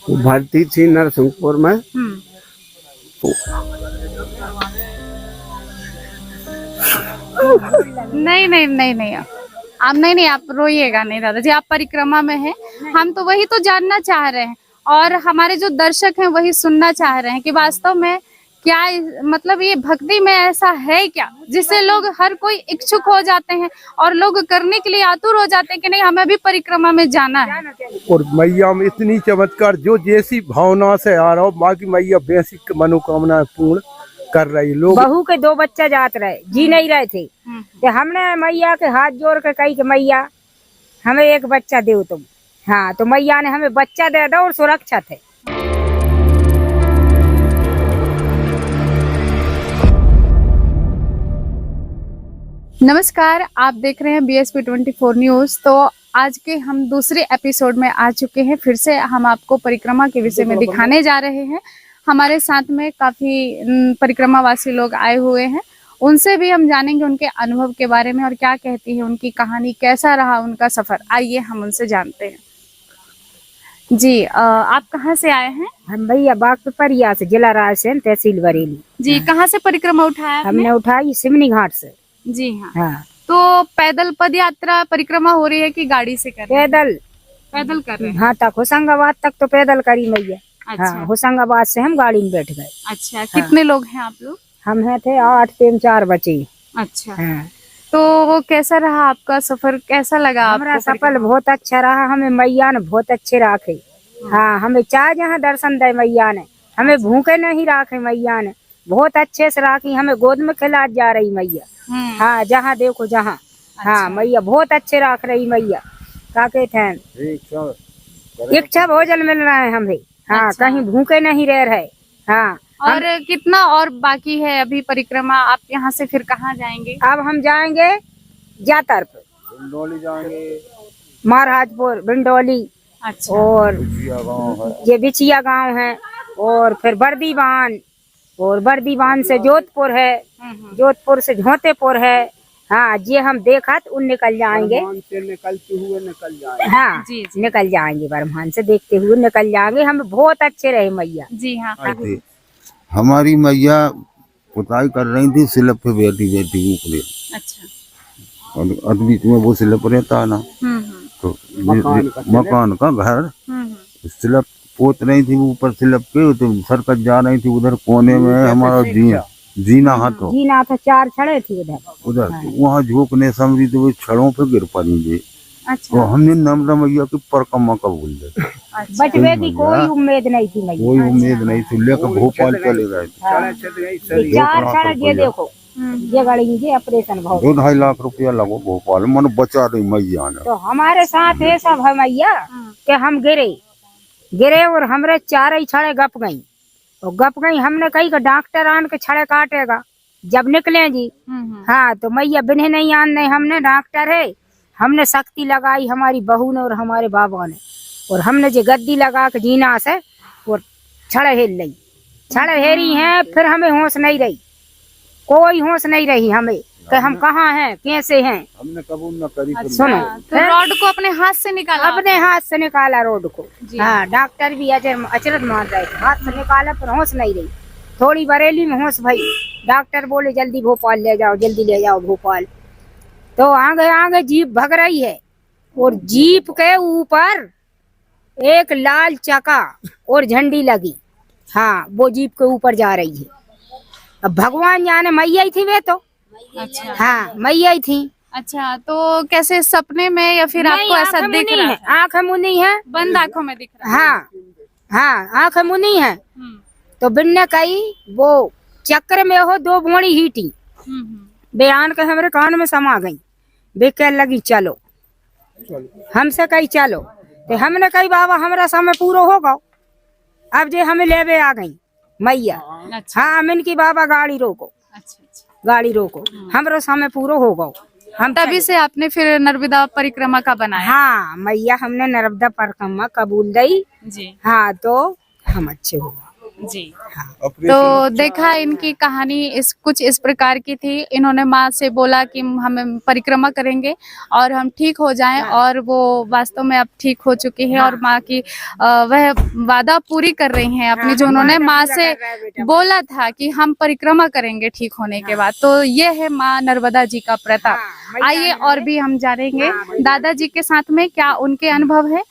वो भर्ती थी नरसिंहपुर में। नहीं नहीं नहीं नहीं, आप नहीं आप रोइएगा नहीं दादाजी, आप परिक्रमा में हैं। हम तो वही तो जानना चाह रहे हैं और हमारे जो दर्शक हैं वही सुनना चाह रहे हैं कि वास्तव में क्या मतलब ये भक्ति में ऐसा है क्या जिससे लोग हर कोई इच्छुक हो जाते हैं और लोग करने के लिए आतुर हो जाते हैं कि नहीं हमें भी परिक्रमा में जाना है। और मैया में इतनी चमत्कार, जो जैसी भावना से आ रहा हो, बाकी मैया बेसिक मनोकामना पूर्ण कर रही। लोग बहू के 2 बच्चा जात रहे, जी नहीं रहे थे, तो हमने मैया के हाथ जोड़ के कही कि मैया हमें एक बच्चा दो तुम। हाँ, तो मैया ने हमें बच्चा दे दो और सुरक्षित है। नमस्कार, आप देख रहे हैं BSP 24 न्यूज। तो आज के हम दूसरे एपिसोड में आ चुके हैं। फिर से हम आपको परिक्रमा के विषय में दिखाने जा रहे हैं। हमारे साथ में काफी परिक्रमावासी लोग आए हुए हैं, उनसे भी हम जानेंगे उनके अनुभव के बारे में और क्या कहती है उनकी कहानी, कैसा रहा उनका सफर। आइए हम उनसे जानते हैं। जी, आप कहाँ से आए हैं? हम भैया बागपरिया से, जिला रायसेन, तहसील बरेली। जी, कहाँ से परिक्रमा उठाया आपने? हमने उठाई सिमनी घाट से। जी हाँ। हाँ, तो पैदल पद यात्रा परिक्रमा हो रही है कि गाड़ी से कर रहे हैं? पैदल कर रहे हैं। हाँ, तक होशंगाबाद तक तो पैदल करी मैया। अच्छा। हाँ, होशंगाबाद से हम गाड़ी में बैठ गए। अच्छा, कितने लोग हैं आप लोग? हम हैं थे 8 3 4 बचे। अच्छा। हाँ, तो वो कैसा रहा आपका सफर, कैसा लगा हमारा आपको? सफल बहुत अच्छा रहा, हमें मैया ने बहुत अच्छे राखे। हाँ, हमें चाहे जहाँ दर्शन दे मैया ने, हमें भूखे नहीं राखे मैया ने, बहुत अच्छे से राखी। हमें गोद में खिला जा रही मैया। हाँ, जहाँ देखो जहाँ। हाँ, मैया बहुत अच्छे राख रही मैया। क्या कहते हैं, इच्छा भोजन मिल रहा है हमें। हाँ, अच्छा। कहीं भूखे नहीं रह रहे। हाँ, और कितना और बाकी है अभी परिक्रमा? आप यहाँ से फिर कहाँ जाएंगे? अब हम जाएंगे जातर पे, बिंडोली जाएंगे, महाराजपुर, बिंडोली, अच्छा। और बिछिया गाँव है। ये बिछिया गांव है, और फिर बर्दीवान, और बर्दीवान से जोधपुर है, जोधपुर से झोतेपुर है। हाँ, ये हम देखत उन निकल जाएंगे। से निकलते हुए निकल जाएंगे। हाँ, जी जी निकल जाएंगे, बरमान से देखते हुए निकल जाएंगे। हम बहुत अच्छे रहे मैया। जी हाँ। हमारी मैया पुताई कर रही थी, स्लैब पे बैठी बैठी ऊपर, अच्छा। और बीच में वो स्लैब रहता है ना, तो मकान का घर स्लैब पोत रही थी ऊपर स्लैब पे, तो सरकत जा रही थी। उधर कोने में हमारा जीना हाथों, जीना था, 4 छड़े थी उधर। वहाँ झोंकने समझी तो वो छड़ों पे गिर पड़ी थी। अच्छा। तो हमने नम्र मैया की परिक्रमा कबूल दी। अच्छा। बचवे की कोई उम्मीद नहीं थी मैया। कोई उम्मीद नहीं थी, लेकर भोपाल चले गए थे। 4 छड़े, ये देखो, ये गाड़ी, ये ऑपरेशन बहुत 2-2.5 लाख रुपया लगो भोपाल, मन बचा रही मैया ने। तो हमारे साथ ये सब है मैया कि हम गिरे और हमरे 4 ही छड़े गप गई। और गप गई, हमने कही कि डॉक्टर आन के छड़े काटेगा जब निकले जी। हाँ, तो मैया बिन्हे नहीं आन नहीं, हमने डॉक्टर है, हमने शक्ति लगाई हमारी बहू ने और हमारे बाबा ने, और हमने जो गद्दी लगा के जीना से और छड़े हेल ली, छड़े हेरी हैं। फिर हमें होश नहीं रही, कोई होश नहीं रही हमें कि हम कहाँ हैं, कैसे हैं। हमने कबूल न करी। अच्छा, सुनो, तो रॉड को अपने हाथ से निकाला? अपने हाथ से निकाला रोड को। हाँ, डॉक्टर भी अचरज मार रहे थे, हाथ से निकाला पर होश नहीं रही। थोड़ी बरेली में होश भई, डॉक्टर बोले जल्दी भोपाल ले जाओ, जल्दी ले जाओ भोपाल। तो आगे आगे जीप भग रही है, और जीप के ऊपर एक लाल चका और झंडी लगी। हाँ, वो जीप के ऊपर जा रही है। अब भगवान जाने मैया ही थी वे तो। अच्छा। हाँ, मैया ही थी। अच्छा, तो कैसे सपने में या फिर आपको ऐसा दिख रहा है? आँख मुनी है, बंद आंखों में दिख रहा है? हाँ हाँ, आँख मुनी है। तो बिन्ने कही वो चक्र में हो 2 बोड़ी हीटी, बयान के हमारे कान में समा गई। बेकह लगी चलो, हमसे कही चलो। तो हमने कही बाबा हमारा समय पूरा होगा, अब जे हमें लेवे आ गई मैया। अच्छा। हाँ, हम इनकी बाबा गाड़ी रोको, अच्छा अच्छा। गाड़ी रोको, हमारा समय पूरा होगा। हम तभी से आपने फिर नर्मदा परिक्रमा का बनाया? हाँ मैया, हमने नर्मदा परिक्रमा कबूल दी। जी। हाँ, तो हम अच्छे हुआ। जी। तो देखा इनकी कहानी कुछ इस प्रकार की थी। इन्होंने माँ से बोला कि हम परिक्रमा करेंगे और हम ठीक हो जाएं, और वो वास्तव में अब ठीक हो चुकी है और माँ की वह वादा पूरी कर रही हैं अपनी, जो उन्होंने माँ से बोला था कि हम परिक्रमा करेंगे ठीक होने के बाद। तो ये है माँ नर्मदा जी का प्रताप। आइए और भी हम जानेंगे दादाजी के साथ में क्या उनके अनुभव है।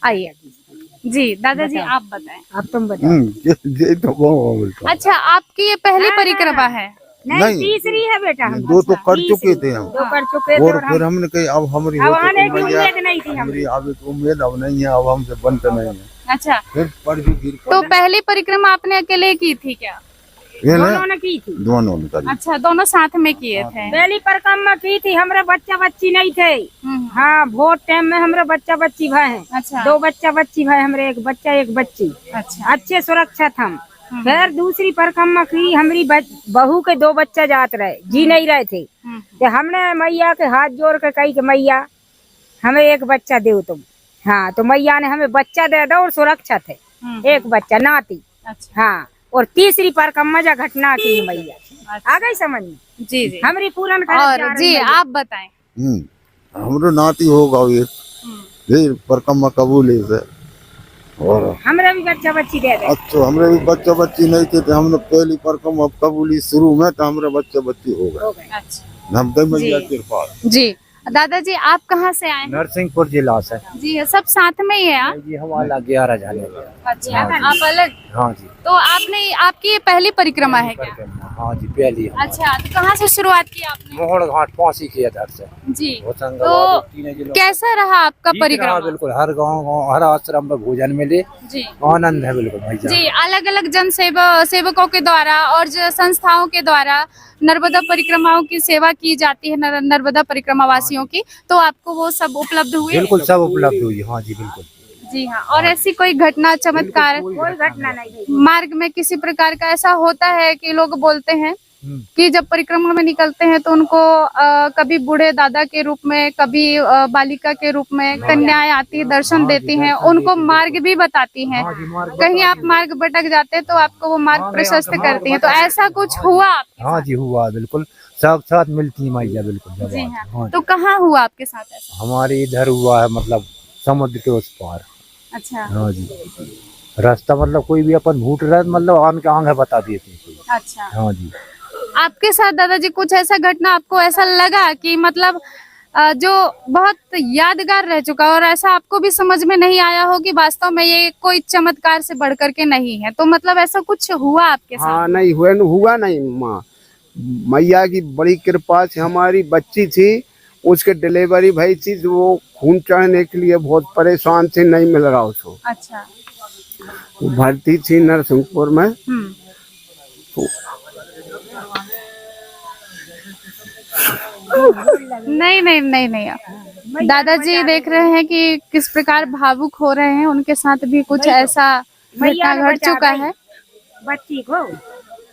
आइए जी, दादाजी आप बताएं। अब तुम बताओ। अच्छा, आपकी ये पहली परिक्रमा है? नहीं, तीसरी है बेटा। हम दो तो कर चुके थे हम, दो कर चुके थे और फिर हमने कही अब हमारी आने की उम्मीद नहीं थी, हमारी आगे की उम्मीद अब नहीं है, अब हमसे बनता नहीं है। अच्छा, फिर पर भी गिर तो पहली परिक्रमा आपने अकेले की थी क्या? दोनों ने की थी। दोनों ने करी। अच्छा, दोनों साथ में किए थे। पहली परिक्रमा की थी, हमारे बच्चा बच्ची नहीं थे। हाँ, वोट टाइम में हमारे बच्चा बच्ची भाई हैं। अच्छा, दो बच्चा बच्ची भाई, हमारे एक बच्चा एक बच्ची। अच्छा, अच्छे सुरक्षित हम। फिर दूसरी परिक्रमा की, हमारी बहू के दो बच्चा जात रहे, जी नहीं रहे थे। तो हमने मैया के हाथ जोड़ के कही कि मैया हमें एक बच्चा दो तुम। हाँ, तो मैया ने हमें बच्चा दे दो और सुरक्षित है एक बच्चा नाती। अच्छा, हाँ, और तीसरी परिक्रमा जा घटना की मैया आ गई समझ में। जी जी। हमारी पूरन और जी आप बताएं। हमरो नाती होगा ये परिक्रमा कबूल है। और हमरे भी बच्चा बच्ची दे दे। अच्छा, हमरे भी बच्चा बच्ची नहीं थे तो हमने पहली परिक्रमा कबूली शुरू में तो हमारे बच्चे बच्ची हो गए। अच्छा, हम तो मैया के पास। जी। दादाजी आप कहाँ से आए हैं? नरसिंहपुर जिला से। जी, सब साथ में ही है आप? जी, हम अलग 11 जाने। अच्छा, आप अलग? हाँ जी। तो आपने आपकी ये पहली परिक्रमा है क्या? हाँ जी, पहली। अच्छा, तो कहाँ से शुरुआत की आपने? मोहड़ घाट पहुंची की इधर से जी। तो कैसा रहा आपका परिक्रमा? बिल्कुल हर गांव हर आश्रम में भोजन मिले जी, आनंद है बिल्कुल भैया जी। अलग अलग जन सेवकों के द्वारा और जो संस्थाओं के द्वारा नर्मदा परिक्रमाओं की सेवा की जाती है, नर्मदा परिक्रमा वासियों की, तो आपको वो सब उपलब्ध हुए? बिल्कुल सब उपलब्ध हुई। हाँ जी बिल्कुल। जी हाँ। और ऐसी कोई घटना चमत्कार कोई घटना नहीं। मार्ग में किसी प्रकार का ऐसा होता है कि लोग बोलते हैं कि जब परिक्रमा में निकलते हैं तो उनको कभी बूढ़े दादा के रूप में, कभी बालिका के रूप में कन्याएं आती है, दर्शन देती हैं, उनको मार्ग भी बताती हैं। कहीं आप मार्ग भटक जाते हैं तो आपको वो मार्ग प्रशस्त करती हैं। तो ऐसा कुछ हुआ आपके हाँ जी हुआ बिल्कुल, साक्षात मिलती है मैया बिल्कुल। जी हाँ। तो कहाँ हुआ आपके साथ ऐसा? हमारे इधर हुआ है, मतलब समुद्र के उस पार। अच्छा, हाँ जी। रास्ता मतलब कोई भी अपन भूट रहे मतलब आन के आगे बता देते हैं। अच्छा। हाँ जी। आपके साथ दादाजी कुछ ऐसा घटना आपको ऐसा लगा कि मतलब जो बहुत यादगार रह चुका और ऐसा आपको भी समझ में नहीं आया हो कि वास्तव में ये कोई चमत्कार से बढ़कर के नहीं है, तो मतलब ऐसा कुछ हुआ आपके साथ? हाँ, नहीं हुआ नहीं माँ। मैया की बड़ी कृपा से हमारी बच्ची थी, उसके डिलीवरी भई थी, तो वो खून चढ़ने के लिए बहुत परेशान थी, नहीं मिल रहा उसको। अच्छा। वो भर्ती थी नरसिंहपुर में। तो नहीं। दादाजी देख रहे हैं कि किस प्रकार भावुक हो रहे हैं, उनके साथ भी कुछ ऐसा घटना घट चुका है बच्ची को।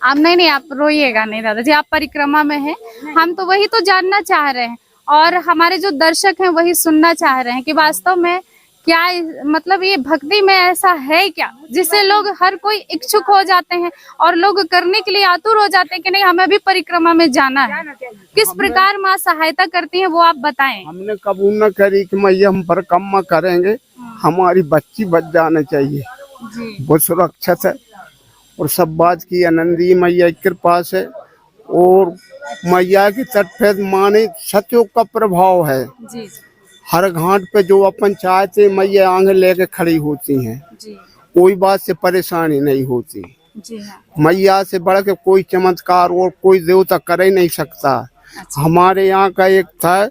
आप नहीं आप रोइएगा नहीं दादाजी, आप परिक्रमा में हैं। हम तो वही तो जानना चाह रहे हैं और हमारे जो दर्शक हैं वही सुनना चाह रहे हैं कि वास्तव में क्या मतलब ये भक्ति में ऐसा है क्या जिससे लोग हर कोई इच्छुक हो जाते हैं और लोग करने के लिए आतुर हो जाते हैं कि नहीं हमें भी परिक्रमा में जाना है। किस प्रकार माँ सहायता करती है वो आप बताएं। हमने कबूल न करी कि मैया हम परिक्रमा करेंगे, हमारी बच्ची बच जाना चाहिए जी। वो सुरक्षित है और सब बात की आनंदी मैया की कृपा से। और मैया की तट पे माने सत्यों का प्रभाव है जी। हर घाट पे, जो अपन चाहते मैया आंगे लेके खड़ी होती हैं जी। कोई बात से परेशानी नहीं होती। जी हाँ। मैया से बढ़ के कोई चमत्कार और कोई देवता कर ही नहीं सकता। अच्छा। हमारे यहाँ का एक था,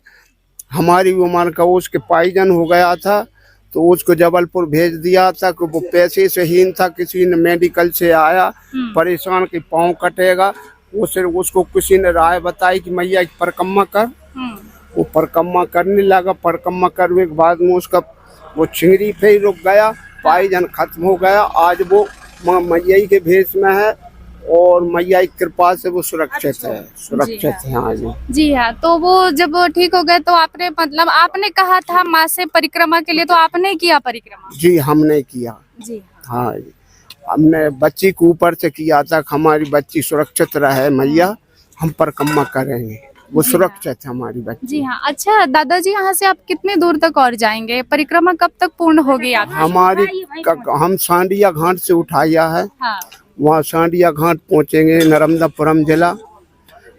हमारी उम्र का, उसके पाइजन हो गया था तो उसको जबलपुर भेज दिया था कि वो पैसे से हीन था, किसी ने मेडिकल से आया परेशान कि पाँव कटेगा, उसको किसी ने राय बताई कि मैया की परिक्रमा कर। वो परिक्रमा करने लगा, परिक्रमा करने के बाद में उसका वो चिंगरी पे ही रुक गया, पाइजन खत्म हो गया। आज वो माँ मैया के भेष में है और मैया की कृपा से वो सुरक्षित है, सुरक्षित है। हाँ जी। जी हाँ। तो वो जब ठीक हो गए तो आपने मतलब आपने कहा था माँ से परिक्रमा के लिए, तो आपने किया परिक्रमा? जी हमने किया। जी। हाँ जी। हमने बच्ची को ऊपर से किया था कि हमारी बच्ची सुरक्षित रहे, मैया हम परिक्रमा करेंगे, वो सुरक्षित है हमारी बच्ची। जी हाँ। अच्छा दादाजी, यहाँ से आप कितने दूर तक और जाएंगे? परिक्रमा कब तक पूर्ण होगी आपकी? हम सांडिया घाट से उठाया है, हाँ। वहाँ सांडिया घाट पहुँचेंगे, नर्मदापुरम जिला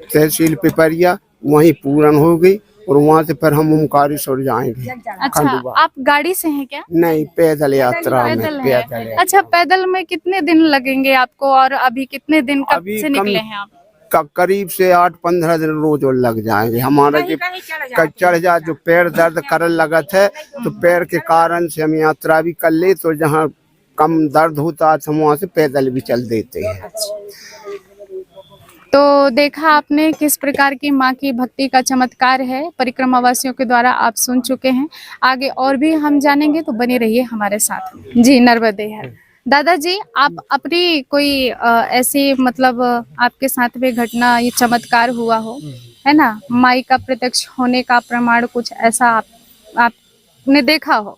तहसील पिपरिया, वहीं पूर्ण होगी और वहाँ से फिर हम ओमकारेश्वर जाएंगे। अच्छा, आप गाड़ी से हैं क्या? नहीं, पैदल यात्रा में। पैदल है। अच्छा, पैदल में कितने दिन लगेंगे आपको और अभी कितने दिन कब अभी से निकले हैं आप? करीब से 8-15 दिन रोज और लग जाएंगे। हमारा जो चढ़ जा, जो पैर दर्द करने लगा था, तो पैर के कारण से हम यात्रा भी कर ले, तो जहाँ कम दर्द होता है हम वहाँ से पैदल भी चल देते हैं। तो देखा आपने किस प्रकार की माँ की भक्ति का चमत्कार है, परिक्रमा वासियों के द्वारा आप सुन चुके हैं। आगे और भी हम जानेंगे, तो बने रहिए हमारे साथ। जी, नर्मदे हर। दादाजी, आप अपनी कोई ऐसी मतलब आपके साथ में घटना, ये चमत्कार हुआ हो, है ना, माई का प्रत्यक्ष होने का प्रमाण कुछ ऐसा आपने देखा हो,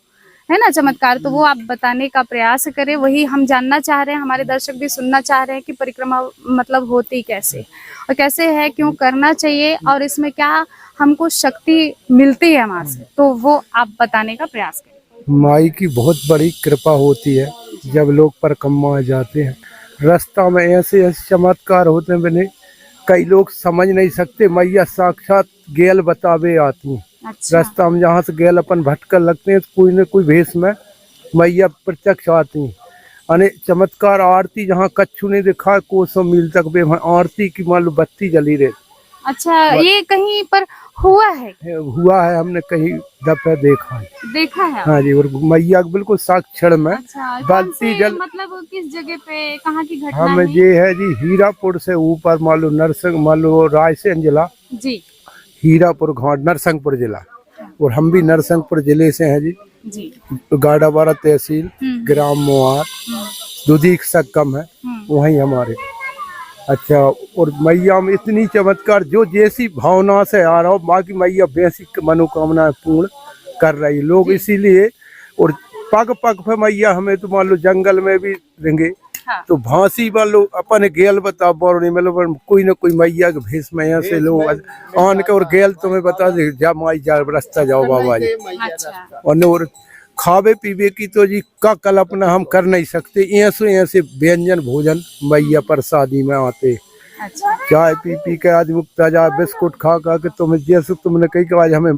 है ना, चमत्कार, तो वो आप बताने का प्रयास करें। वही हम जानना चाह रहे हैं, हमारे दर्शक भी सुनना चाह रहे हैं कि परिक्रमा मतलब होती कैसे और कैसे है, क्यों करना चाहिए और इसमें क्या हमको शक्ति मिलती है वहाँ से, तो वो आप बताने का प्रयास करें। माई की बहुत बड़ी कृपा होती है जब लोग परिक्रमा जाते हैं। रास्ता में ऐसे ऐसे चमत्कार होते हैं, मैंने कई लोग समझ नहीं सकते। मैया साक्षात गेल बतावे आती हैं। अच्छा। रास्ता में जहाँ से गेल अपन भटकर लगते हैं, तो कोई न कोई भेष में मैया प्रत्यक्ष आती हैं। अने चमत्कार आरती जहाँ कच्छू नहीं दिखा, कोसों मील तक बे आरती की मान लो बत्ती जली रही। अच्छा, ये कहीं पर हुआ है? हुआ है, हमने कहीं दफे देखा है। देखा है? हाँ जी, और मैया बिल्कुल साक्षर में अच्छा, बलती जल, मतलब किस जगह पे, कहाँ की घटना हम है? ये है जी हीरापुर से ऊपर मान लो मान लो रायसेन जिला, जी हीरापुर घाट नरसिंहपुर जिला, और हम भी नरसिंहपुर जिले से हैं जी। जी। गाड़ावाड़ा तहसील, ग्राम मोहार, दुधीक सक्कम है, वहीं हमारे। अच्छा, और मैया में इतनी चमत्कार, जो जैसी भावना से आ रहा हो, बाकी मैया बेसिक मनोकामनाएं पूर्ण कर रही लोग, इसीलिए। और पग पग पे मैया हमें तो मान लो जंगल में भी रहेंगे, हाँ। तो भांसी मान लो अपन गेल बता बोरनी मतलब कोई ना कोई मैया के भेष में यहाँ से लोग आन के, और गेल तुम्हें बता दे जा माई जा रास्ता जाओ बाबा जी। अच्छा। और खावे पीवे की तो जी का कल्पना हम कर नहीं सकते। ऐसे व्यंजन भोजन मैया प्रसादी में आते। अच्छा। चाय पी पी के आज मुक्ता जा, बिस्कुट खा खा के तुम्हें जैसे तुमने कही कि आज हमें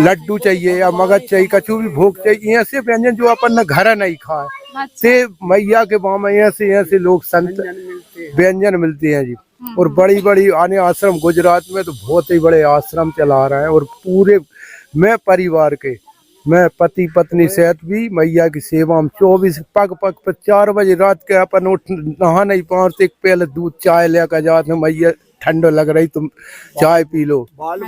लड्डू चाहिए या मगज चाहिए, कचू भी भोग चाहिए, ऐसे व्यंजन जो अपन ने घर नहीं खाए, ते मैया के वहाँ में ऐसे लोग संत व्यंजन मिलते हैं जी। और बड़ी बड़ी आने आश्रम गुजरात में तो बहुत ही बड़े आश्रम चला रहे हैं, और पूरे मैं परिवार के, मैं पति पत्नी सहित भी मैया की सेवा में 24 पग पग पर 4 बजे रात के अपन उठ नहा नहीं पाते, एक पहले दूध चाय लेकर जाते, मैया ठंडो लग रही तुम चाय पी लो, बाल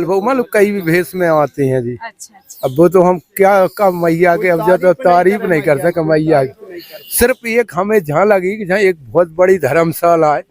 भोग मतलब कई भी भेष में आते हैं जी। अच्छा। अब वो तो हम क्या कब मैया के अब जो तारीफ नहीं कर सके मैया की। सिर्फ एक हमें जहाँ लगी कि जहाँ एक बहुत बड़ी धर्मशाला है,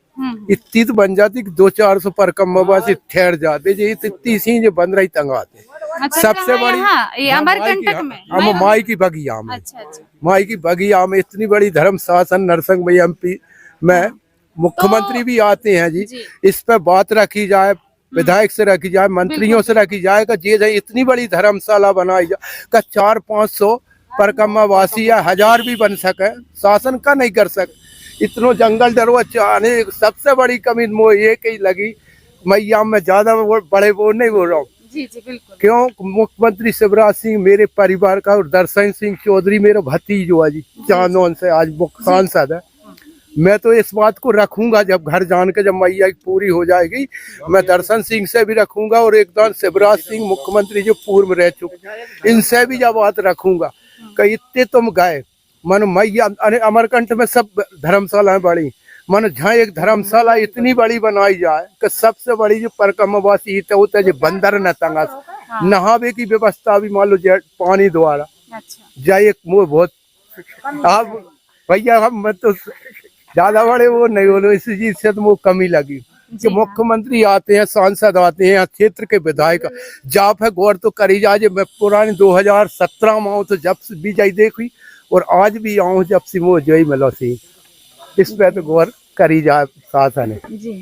इतनी तो बन जाती कि 200-400 परिक्रमावासी ठहर जाते, जो इतनी सी जो बन रही तंग आते। अच्छा, सबसे बड़ी ये अमरकंटक में हम माई की बगिया में। अच्छा। माई की बगिया में इतनी बड़ी धर्म शासन नरसिंह भाई MP में मुख्यमंत्री भी आते हैं जी। इस पर बात रखी जाए, विधायक से रखी जाए, मंत्रियों से रखी जाए कि ये इतनी बड़ी धर्मशाला बनाई जाए का 400-500 परिक्रमावासी या 1000 भी बन सके, शासन का नहीं कर सके। इतनो जंगल डरो चाहने, सबसे बड़ी कमी मुझे ये कही लगी मैया में, ज्यादा बड़े वो नहीं बोल रहा हूँ। जी बिल्कुल। क्यों मुख्यमंत्री शिवराज सिंह मेरे परिवार का, और दर्शन सिंह चौधरी मेरा भतीजो है जी, चांदोन से आज मुख्य सांसद है। मैं तो इस बात को रखूंगा जब घर जान के, जब मैया की पूरी हो जाएगी, मैं दर्शन सिंह से भी रखूंगा, और एकदम शिवराज सिंह मुख्यमंत्री जो पूर्व में रह चुके, इनसे भी जब बात रखूंगा कि इतने तुम गए मन मैया। अरे अमरकंट में सब धर्मशालाएं बड़ी, मन जहाँ एक धर्मशाला इतनी बड़ी बनाई जाए कि सबसे बड़ी जो परिक्रमावासी होता है जो बंदर न तंगा, नहावे की व्यवस्था भी मान लो पानी द्वारा। अच्छा। जाए एक मुँह बहुत आप भैया, हम मैं तो ज्यादा बड़े वो नहीं बोलो, इस चीज से तो वो कमी लगी कि मुख्यमंत्री आते हैं, सांसद आते हैं, क्षेत्र के विधायक जाप है गौर तो करी जाए। मैं पुरानी 2017 में तो जब भी जाई देखी और आज भी आऊँ जब से वो जो ही मिलो सी, इस पे तो गौर करी जाए शासन है। जी।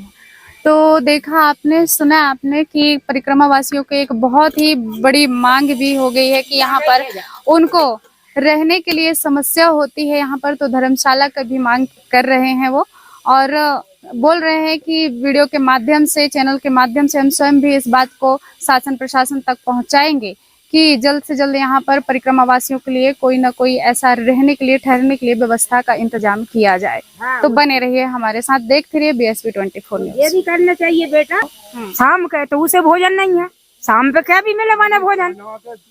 तो देखा आपने, सुना आपने कि परिक्रमा वासियों को एक बहुत ही बड़ी मांग भी हो गई है कि यहाँ पर उनको रहने के लिए समस्या होती है। यहाँ पर तो धर्मशाला का भी मांग कर रहे हैं वो, और बोल रहे हैं कि वीडियो के माध्यम से, चैनल के माध्यम से हम स्वयं भी इस बात को शासन प्रशासन तक पहुंचाएंगे कि जल्द से जल्द यहाँ पर परिक्रमा वासियों के लिए कोई ना कोई ऐसा रहने के लिए, ठहरने के लिए व्यवस्था का इंतजाम किया जाए। तो बने रहिए हमारे साथ, देखते रहिए BSP 24 न्यूज़। ये भी करना चाहिए बेटा। शाम का तो उसे भोजन नहीं है, शाम पे क्या भी मिले बने भोजन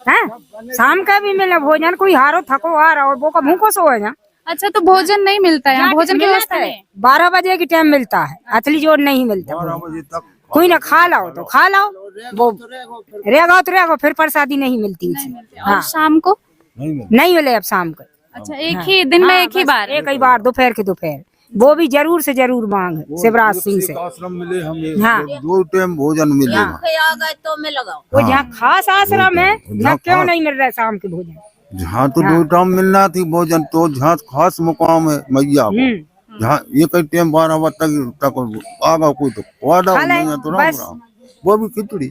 है, शाम का भी मिले भोजन। कोई हारो थको आ रहा हो वो का भूखो सो है। अच्छा, तो भोजन नहीं मिलता है, भोजन की व्यवस्था नहीं है? 12 बजे के टाइम मिलता है, असली जोर नहीं मिलता। 12 बजे तक कोई ना खा लाओ तो खा लाओ, वो रहेगा तो रहेगा, फिर प्रसादी नहीं मिलती उसे। और शाम को नहीं मिले अब शाम को। अच्छा, एक ही दिन में एक ही बार? एक ही बार, दोपहर के दोपहर। वो भी जरूर से जरूर मांग है शिवराज सिंह से। आश्रम मिले हमें, हाँ। 2 टाइम भोजन मिलेगा। वो जहाँ खास आश्रम है ना, क्यों नहीं मिल रहा है शाम के भोजन? जहाँ तो 2 टाइम मिलना थी भोजन, तो जहाँ खास मुकाम है मैया को, जहाँ एक ही टाइम 12 बजे तक आगा कोई तो वादा खा नहीं लें, है तो बस। राम, वो भी खिचड़ी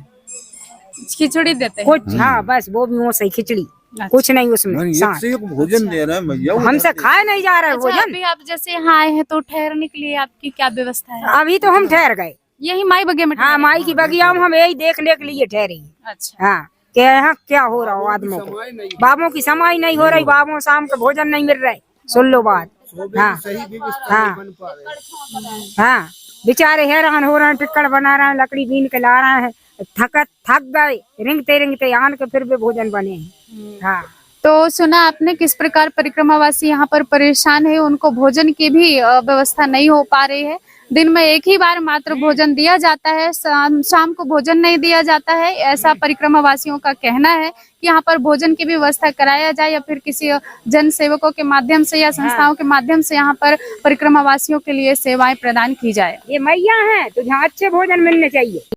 खिचड़ी देते हैं? कुछ हाँ, बस वो भी वो सही खिचड़ी, कुछ नहीं उसमें। नहीं, एक साथ से एक भोजन दे रहे हैं मैया। हमसे खाए नहीं जा रहा है अच्छा, भोजन। अभी आप जैसे यहाँ आए हैं तो ठहरने के लिए आपकी क्या व्यवस्था है? अभी तो हम ठहर गए, यही माई बगिया में? हाँ, माई की बगिया में हम यही देखने के लिए ठहरे हैं। अच्छा। हाँ, कि यहाँ क्या हो रहा हो आदमों को, बाबों की समाई नहीं हो रही, बाबों शाम को भोजन नहीं मिल रहा है। सुन लो बात। हाँ हाँ हाँ, बेचारे हैरान हो रहे हैं, टिक्कड़ बना रहे हैं, लकड़ी बीन के ला रहे हैं, थक गए, रिंगते आन के फिर भी भोजन बने हैं। हाँ, तो सुना आपने किस प्रकार परिक्रमावासी यहाँ पर परेशान है, उनको भोजन की भी व्यवस्था नहीं हो पा रही है। दिन में एक ही बार मात्र भोजन दिया जाता है, शाम को भोजन नहीं दिया जाता है। ऐसा परिक्रमावासियों का कहना है कि यहाँ पर भोजन की भी व्यवस्था कराया जाए, या फिर किसी जन सेवकों के माध्यम से या संस्थाओं के माध्यम से यहाँ पर परिक्रमावासियों के लिए सेवाएं प्रदान की जाए। ये मैया है तो यहाँ अच्छे भोजन मिलने चाहिए।